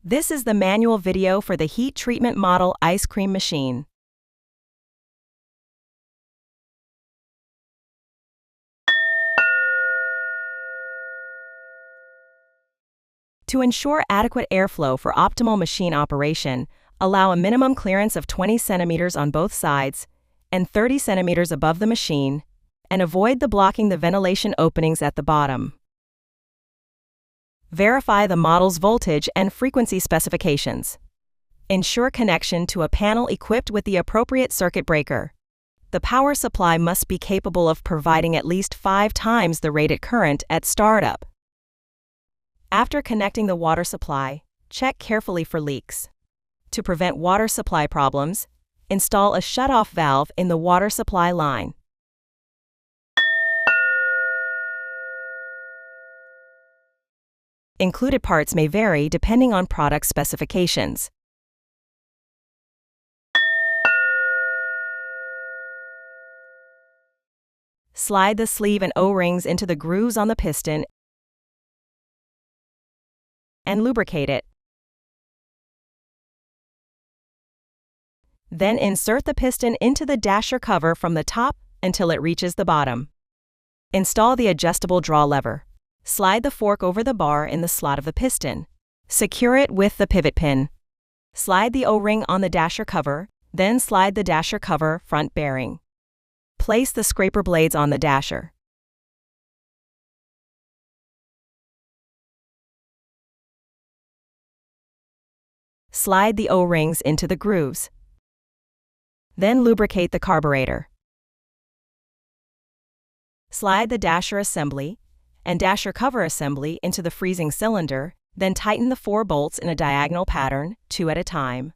This is the manual video for the heat treatment model ice cream machine. To ensure adequate airflow for optimal machine operation, allow a minimum clearance of 20 centimeters on both sides and 30 centimeters above the machine, and avoid blocking the ventilation openings at the bottom. Verify the model's voltage and frequency specifications. Ensure connection to a panel equipped with the appropriate circuit breaker. The power supply must be capable of providing at least 5 times the rated current at startup. After connecting the water supply, check carefully for leaks. To prevent water supply problems, install a shut-off valve in the water supply line. Included parts may vary depending on product specifications. Slide the sleeve and O-rings into the grooves on the piston and lubricate it. Then insert the piston into the dasher cover from the top until it reaches the bottom. Install the adjustable draw lever. Slide the fork over the bar in the slot of the piston. Secure it with the pivot pin. Slide the O-ring on the dasher cover, then slide the dasher cover front bearing. Place the scraper blades on the dasher. Slide the O-rings into the grooves. Then lubricate the carburetor. Slide the dasher assembly and dasher cover assembly into the freezing cylinder, then tighten the 4 bolts in a diagonal pattern, 2 at a time.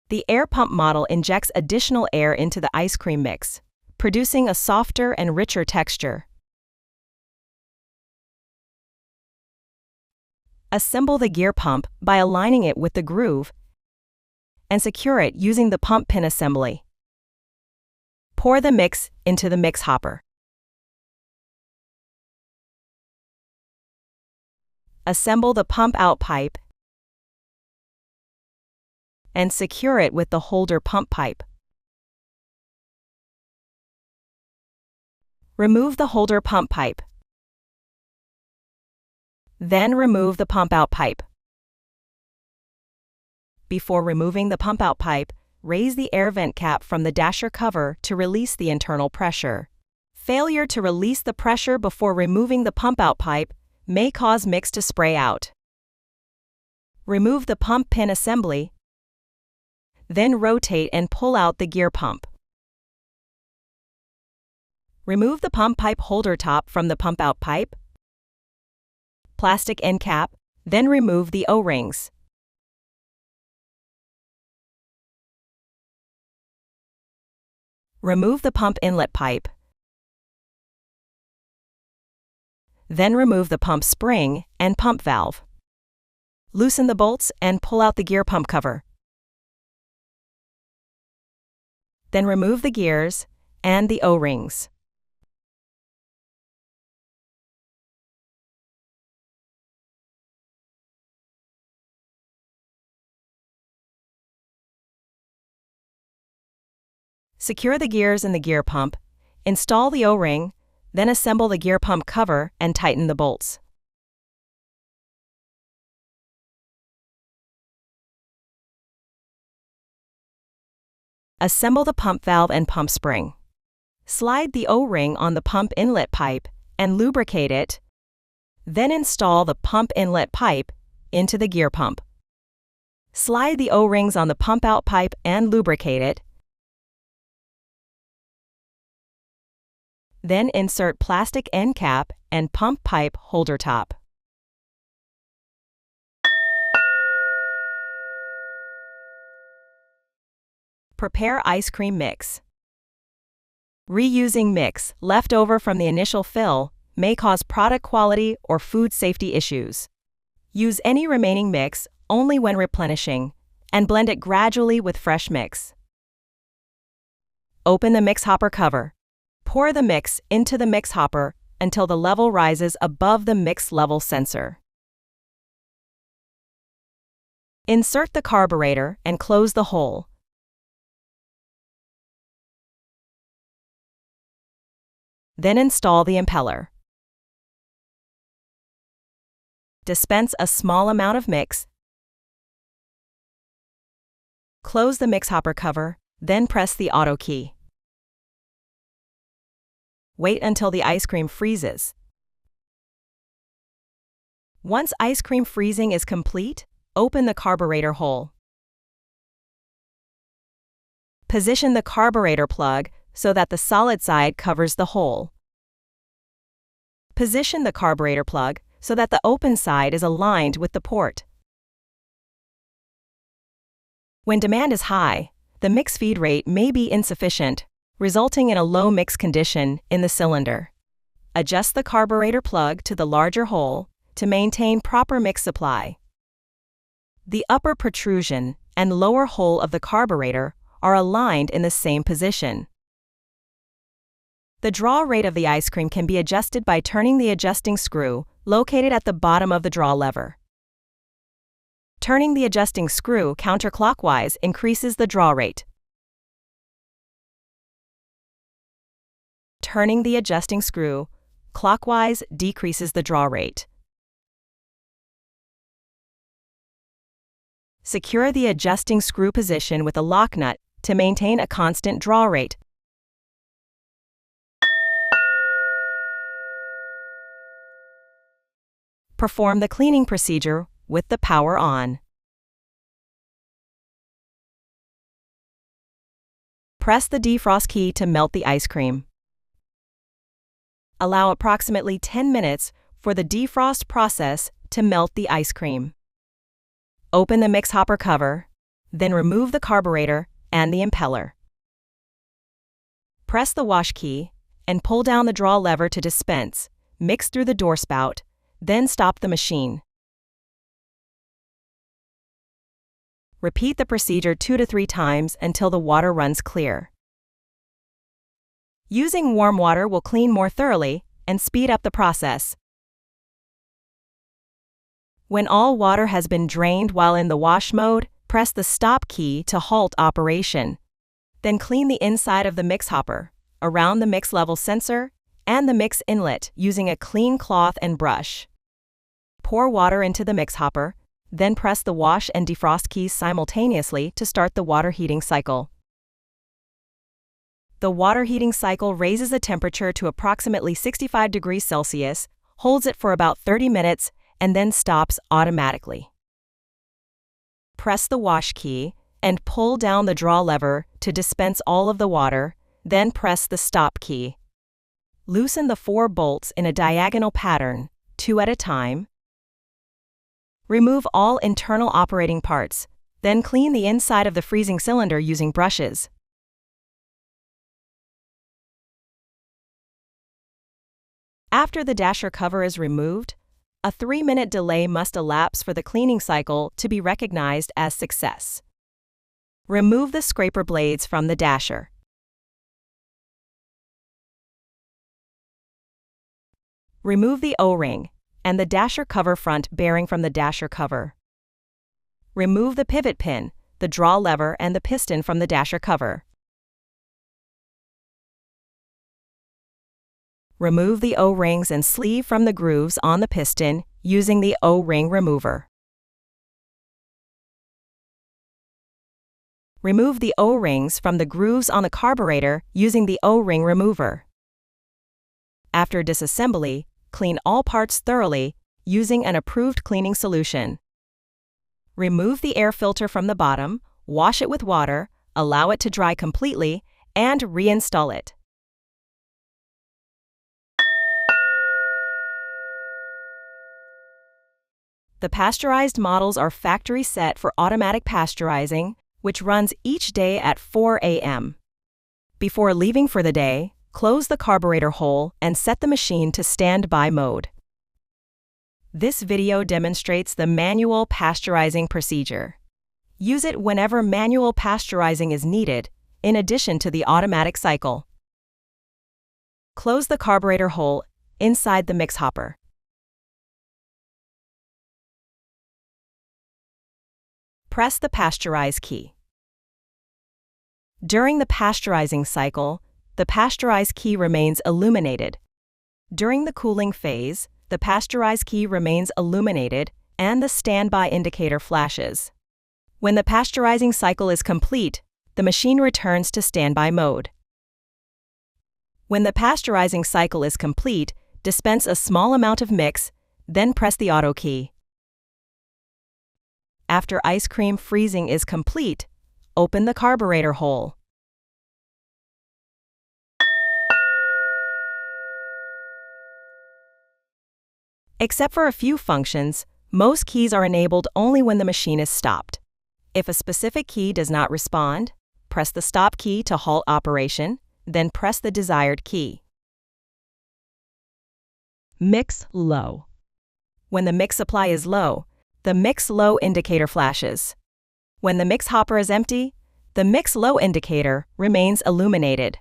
The air pump model injects additional air into the ice cream mix, producing a softer and richer texture. Assemble the gear pump by aligning it with the groove and secure it using the pump pin assembly. Pour the mix into the mix hopper. Assemble the pump out pipe and secure it with the holder pump pipe. Remove the holder pump pipe. Then remove the pump out pipe. Before removing the pump out pipe, raise the air vent cap from the dasher cover to release the internal pressure. Failure to release the pressure before removing the pump out pipe may cause mix to spray out. Remove the pump pin assembly, then rotate and pull out the gear pump. Remove the pump pipe holder top from the pump out pipe, plastic end cap, then remove the O-rings. Remove the pump inlet pipe. Then remove the pump spring and pump valve. Loosen the bolts and pull out the gear pump cover. Then remove the gears and the O-rings. Secure the gears in the gear pump, install the O-ring, then assemble the gear pump cover and tighten the bolts. Assemble the pump valve and pump spring. Slide the O-ring on the pump inlet pipe and lubricate it, then install the pump inlet pipe into the gear pump. Slide the O-rings on the pump out pipe and lubricate it. Then insert plastic end cap and pump pipe holder top. Prepare ice cream mix. Reusing mix left over from the initial fill may cause product quality or food safety issues. Use any remaining mix only when replenishing and blend it gradually with fresh mix. Open the mix hopper cover. Pour the mix into the mix hopper until the level rises above the mix level sensor. Insert the carburetor and close the hole. Then install the impeller. Dispense a small amount of mix. Close the mix hopper cover, then press the auto key. Wait until the ice cream freezes. Once ice cream freezing is complete, open the carburetor hole. Position the carburetor plug so that the solid side covers the hole. Position the carburetor plug so that the open side is aligned with the port. When demand is high, the mix feed rate may be insufficient, resulting in a low mix condition in the cylinder. Adjust the carburetor plug to the larger hole to maintain proper mix supply. The upper protrusion and lower hole of the carburetor are aligned in the same position. The draw rate of the ice cream can be adjusted by turning the adjusting screw located at the bottom of the draw lever. Turning the adjusting screw counterclockwise increases the draw rate. Turning the adjusting screw clockwise decreases the draw rate. Secure the adjusting screw position with a lock nut to maintain a constant draw rate. Perform the cleaning procedure with the power on. Press the defrost key to melt the ice cream. Allow approximately 10 minutes for the defrost process to melt the ice cream. Open the mix hopper cover, then remove the carburetor and the impeller. Press the wash key and pull down the draw lever to dispense, mix through the door spout, then stop the machine. Repeat the procedure 2 to 3 times until the water runs clear. Using warm water will clean more thoroughly and speed up the process. When all water has been drained while in the wash mode, press the stop key to halt operation. Then clean the inside of the mix hopper, around the mix level sensor, and the mix inlet using a clean cloth and brush. Pour water into the mix hopper, then press the wash and defrost keys simultaneously to start the water heating cycle. The water heating cycle raises the temperature to approximately 65 degrees Celsius, holds it for about 30 minutes, and then stops automatically. Press the wash key and pull down the draw lever to dispense all of the water, then press the stop key. Loosen the 4 bolts in a diagonal pattern, 2 at a time. Remove all internal operating parts, then clean the inside of the freezing cylinder using brushes. After the dasher cover is removed, a 3-minute delay must elapse for the cleaning cycle to be recognized as success. Remove the scraper blades from the dasher. Remove the O-ring and the dasher cover front bearing from the dasher cover. Remove the pivot pin, the draw lever, and the piston from the dasher cover. Remove the O-rings and sleeve from the grooves on the piston using the O-ring remover. Remove the O-rings from the grooves on the carburetor using the O-ring remover. After disassembly, clean all parts thoroughly using an approved cleaning solution. Remove the air filter from the bottom, wash it with water, allow it to dry completely, and reinstall it. The pasteurized models are factory set for automatic pasteurizing, which runs each day at 4 a.m. Before leaving for the day, close the carburetor hole and set the machine to standby mode. This video demonstrates the manual pasteurizing procedure. Use it whenever manual pasteurizing is needed, in addition to the automatic cycle. Close the carburetor hole inside the mix hopper. Press the Pasteurize key. During the pasteurizing cycle, the Pasteurize key remains illuminated. During the cooling phase, the Pasteurize key remains illuminated and the standby indicator flashes. When the pasteurizing cycle is complete, the machine returns to standby mode. When the pasteurizing cycle is complete, dispense a small amount of mix, then press the auto key. After ice cream freezing is complete, open the carburetor hole. Except for a few functions, most keys are enabled only when the machine is stopped. If a specific key does not respond, press the stop key to halt operation, then press the desired key. Mix low. When the mix supply is low, the mix low indicator flashes. When the mix hopper is empty, the mix low indicator remains illuminated.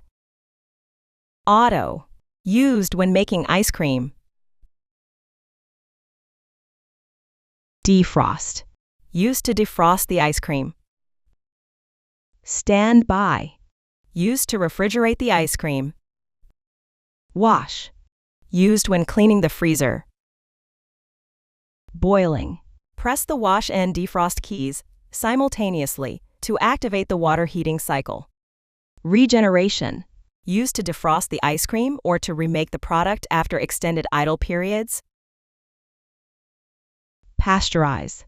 Auto. Used when making ice cream. Defrost. Used to defrost the ice cream. Standby. Used to refrigerate the ice cream. Wash. Used when cleaning the freezer. Boiling. Press the wash and defrost keys simultaneously to activate the water heating cycle. Regeneration. Used to defrost the ice cream or to remake the product after extended idle periods. Pasteurize.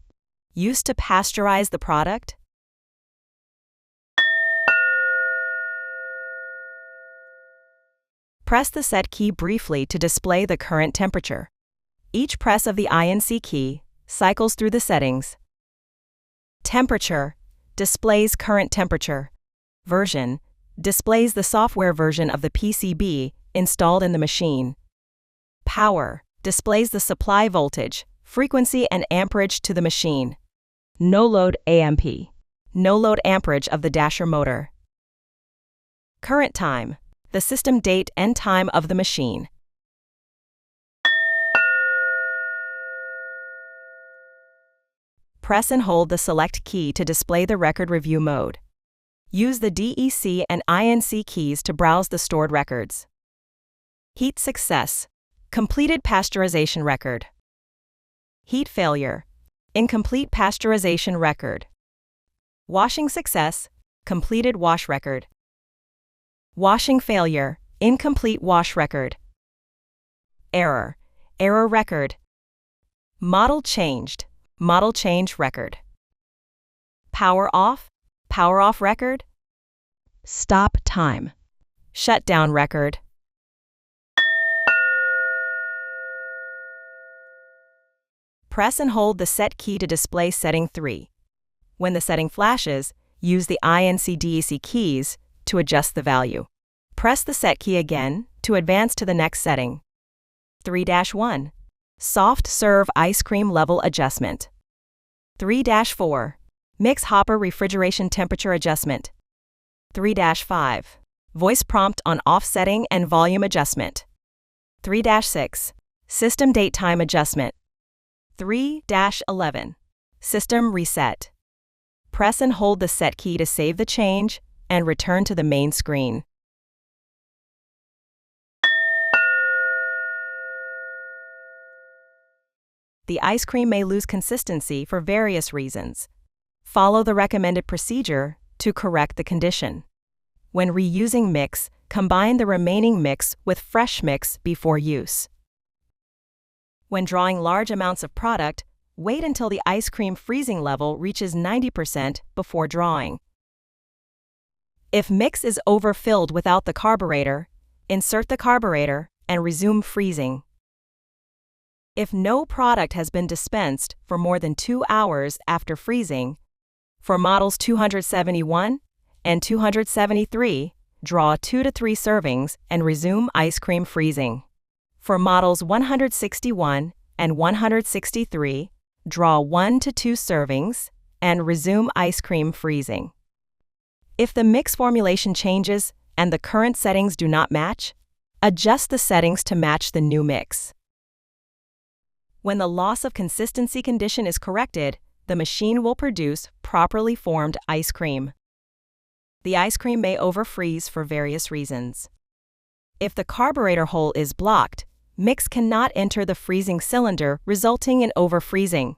Used to pasteurize the product. Press the Set key briefly to display the current temperature. Each press of the INC key cycles through the settings. Temperature displays current temperature. Version displays the software version of the PCB installed in the machine. Power displays the supply voltage, frequency, and amperage to the machine. No load AMP. No load amperage of the dasher motor. Current time. The system date and time of the machine. Press and hold the Select key to display the record review mode. Use the DEC and INC keys to browse the stored records. Heat success. Completed pasteurization record. Heat failure. Incomplete pasteurization record. Washing success. Completed wash record. Washing failure. Incomplete wash record. Error. Error record. Model changed. Model change record. Power off. Power off record. Stop time. Shutdown record. Press and hold the Set key to display setting 3. When the setting flashes, use the INC DEC keys to adjust the value. Press the Set key again to advance to the next setting. 3-1. Soft Serve Ice Cream Level Adjustment. 3-4. Mix Hopper Refrigeration Temperature Adjustment. 3-5. Voice Prompt on Offsetting and Volume Adjustment. 3-6. System Date Time Adjustment. 3-11. System Reset. Press and hold the Set key to save the change and return to the main screen. The ice cream may lose consistency for various reasons. Follow the recommended procedure to correct the condition. When reusing mix, combine the remaining mix with fresh mix before use. When drawing large amounts of product, wait until the ice cream freezing level reaches 90% before drawing. If mix is overfilled without the carburetor, insert the carburetor and resume freezing. If no product has been dispensed for more than 2 hours after freezing, for models 271 and 273, draw 2 to 3 servings and resume ice cream freezing. For models 161 and 163, draw 1 to 2 servings and resume ice cream freezing. If the mix formulation changes and the current settings do not match, Adjust the settings to match the new mix. When the loss of consistency condition is corrected, the machine will produce properly formed ice cream. The ice cream may overfreeze for various reasons. If the carburetor hole is blocked, mix cannot enter the freezing cylinder, resulting in overfreezing.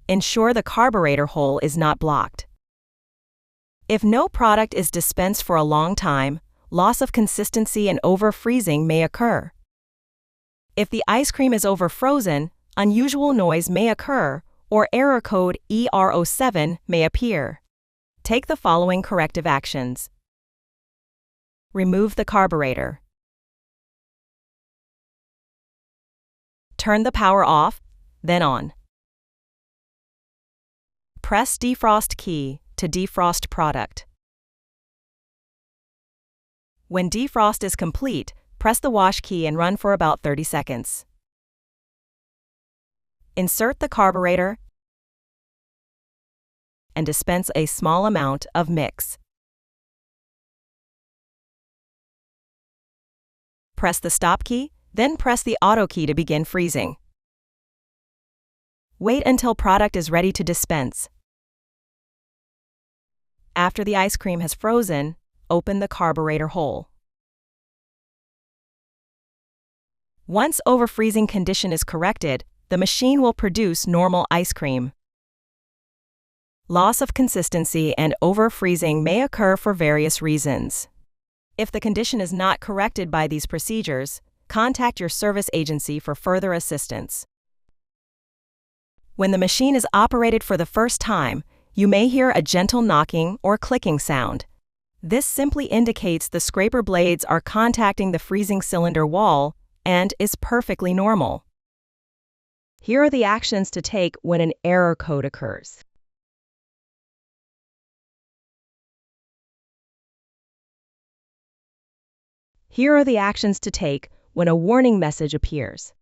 Ensure the carburetor hole is not blocked. If no product is dispensed for a long time, loss of consistency and overfreezing may occur. If the ice cream is overfrozen, unusual noise may occur, or error code ER07 may appear. Take the following corrective actions. Remove the carburetor. Turn the power off, then on. Press defrost key to defrost product. When defrost is complete, press the wash key and run for about 30 seconds. Insert the carburetor and dispense a small amount of mix. Press the stop key, then press the auto key to begin freezing. Wait until product is ready to dispense. After the ice cream has frozen, open the carburetor hole. Once overfreezing condition is corrected, the machine will produce normal ice cream. Loss of consistency and overfreezing may occur for various reasons. If the condition is not corrected by these procedures, contact your service agency for further assistance. When the machine is operated for the first time, you may hear a gentle knocking or clicking sound. This simply indicates the scraper blades are contacting the freezing cylinder wall and is perfectly normal. Here are the actions to take when an error code occurs. Here are the actions to take when a warning message appears.